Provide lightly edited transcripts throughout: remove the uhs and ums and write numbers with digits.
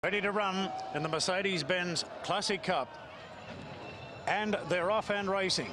Ready to run in the Mercedes-Benz Classic Cup. And they're off and racing.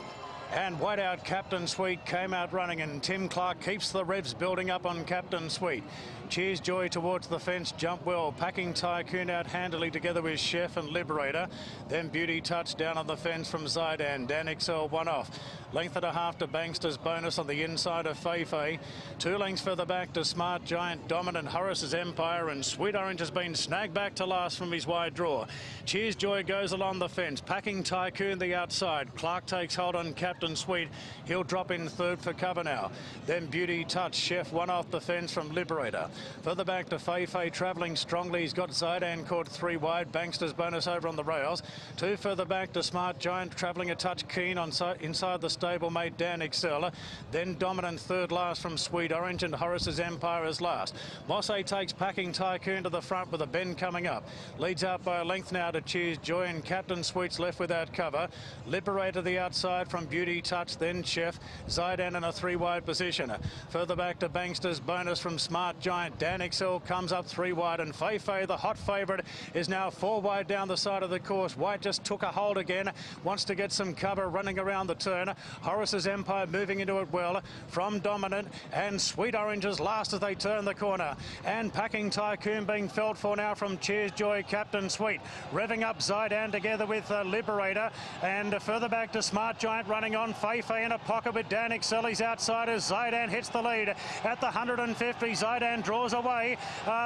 And Whiteout Captain Sweet came out running, and Tim Clark keeps the revs building up on Captain Sweet. Cheers Joy towards the fence, jump well. Packing Tycoon out handily together with Chef and Liberator. Then Beauty Touch down on the fence from Zidane. Dan Excel one off. Length and a half to Bankster's Bonus on the inside of Fei. 2 lengths further back to Smart Giant, Dominant, Horace's Empire, and Sweet Orange has been snagged back to last from his wide draw. Cheers Joy goes along the fence. Packing Tycoon the outside. Clark takes hold on Captain Sweet. He'll drop in third for cover now. Then Beauty Touch, Chef one off the fence from Liberator. Further back to Fei travelling strongly. He's got Zidane caught 3 wide. Bankster's Bonus over on the rails. 2 further back to Smart Giant, travelling a touch keen on inside the stablemate Dan Excel. Then Dominant third last from Sweet Orange, and Horace's Empire is last. Mosse takes Packing Tycoon to the front with a bend coming up. Leads out by a length now to Cheers Joy, and Captain Sweet's left without cover. Liberator the outside from Beauty Touch, then Chef. Zidane in a 3 wide position. Further back to Bankster's Bonus from Smart Giant. Dan Excel comes up 3 wide, and Fei, the hot favourite, is now 4 wide down the side of the course. White just took a hold again, wants to get some cover running around the turn. Horace's Empire moving into it well from Dominant, and Sweet Orange is last as they turn the corner. And Packing Tycoon being felt for now from Cheers Joy, Captain Sweet. Revving up Zidane together with Liberator, and further back to Smart Giant running on. Fei in a pocket with Dan Excel. He's outside as Zidane hits the lead. At the 150, Zidane draws away.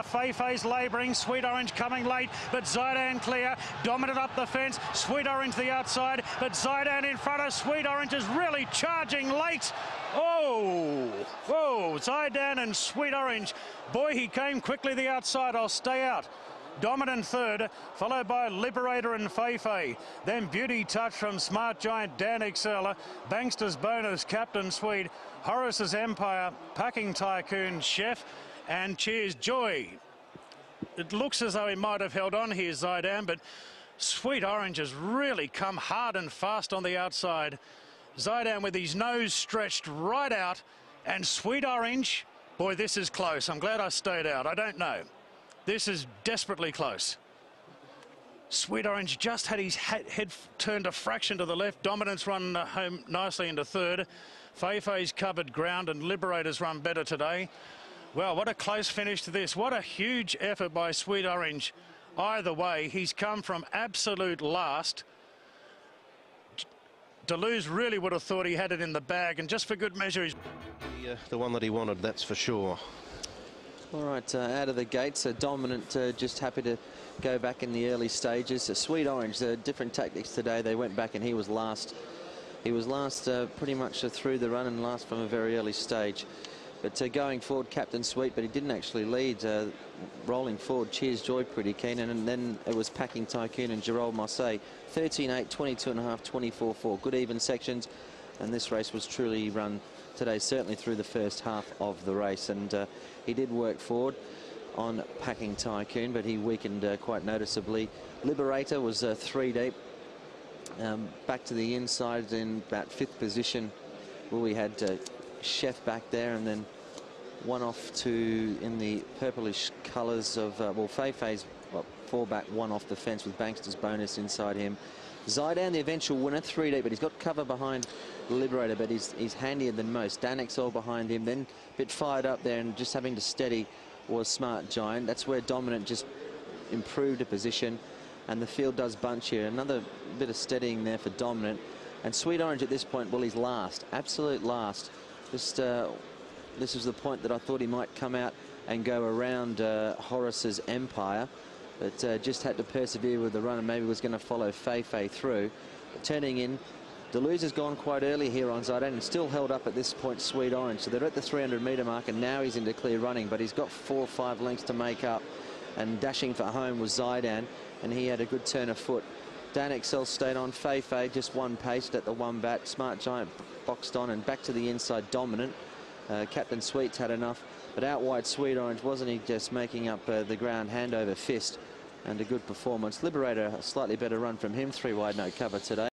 Fei's labouring. Sweet Orange coming late, but Zidane clear. Dominant up the fence. Sweet Orange the outside, but Zidane in front of Sweet Orange is really charging late. Oh, whoa, Zidane and Sweet Orange. Boy, he came quickly the outside. I'll stay out. Dominant third, followed by Liberator and Fei. Then Beauty Touch from Smart Giant, Dan Excel. Bankster's Bonus, Captain Sweet. Horace's Empire, Packing Tycoon, Chef, and Cheers Joy. It looks as though he might have held on here, Zidane, but Sweet Orange has really come hard and fast on the outside. Zidane with his nose stretched right out, and Sweet Orange, boy, this is close. I'm glad I stayed out. I don't know. This is desperately close. Sweet Orange just had his head turned a fraction to the left. Dominance run home nicely into third. Fei's covered ground, and Liberator's run better today. Well, what a close finish to this. What a huge effort by Sweet Orange. Either way, he's come from absolute last. Deleuze really would have thought he had it in the bag, and just for good measure, he's the one that he wanted, that's for sure. All right, out of the gates, Dominant just happy to go back in the early stages. Sweet Orange, different tactics today. They went back and he was last. He was last pretty much through the run, and last from a very early stage. But going forward, Captain Sweet, but he didn't actually lead. Rolling forward, Cheers Joy pretty keen, and then it was Packing Tycoon and Gerald Mosse. 13.8, 22.5, 24.4. Good even sections, and this race was truly run today, certainly through the first half of the race. And he did work forward on Packing Tycoon, but he weakened quite noticeably. Liberator was 3 deep. Back to the inside in about 5th position, where we had Chef back there, and then one off to in the purplish colours of well, Fei's 4 back, 1 off the fence with Bankster's Bonus inside him. Zidane the eventual winner, 3 deep, but he's got cover behind Liberator, but he's handier than most. Dan Excel behind him, then a bit fired up there, and just having to steady was Smart Giant. That's where Dominant just improved a position, and the field does bunch here. Another bit of steadying there for Dominant. And Sweet Orange at this point, well, he's last, absolute last. Just this is the point that I thought he might come out and go around Horace's Empire, but just had to persevere with the run, and maybe was going to follow Fei through. But turning in, Deleuze has gone quite early here on Zidane, and still held up at this point Sweet Orange. So they're at the 300-metre mark, and now he's into clear running, but he's got 4 or 5 lengths to make up. And dashing for home was Zidane, and he had a good turn of foot. Dan Excel stayed on. Fei just 1 paced at the 1 bat. Smart Giant boxed on, and back to the inside, Dominant. Captain Sweet's had enough, but out wide Sweet Orange, wasn't he just making up the ground hand over fist, and a good performance. Liberator, a slightly better run from him, 3 wide, no cover today.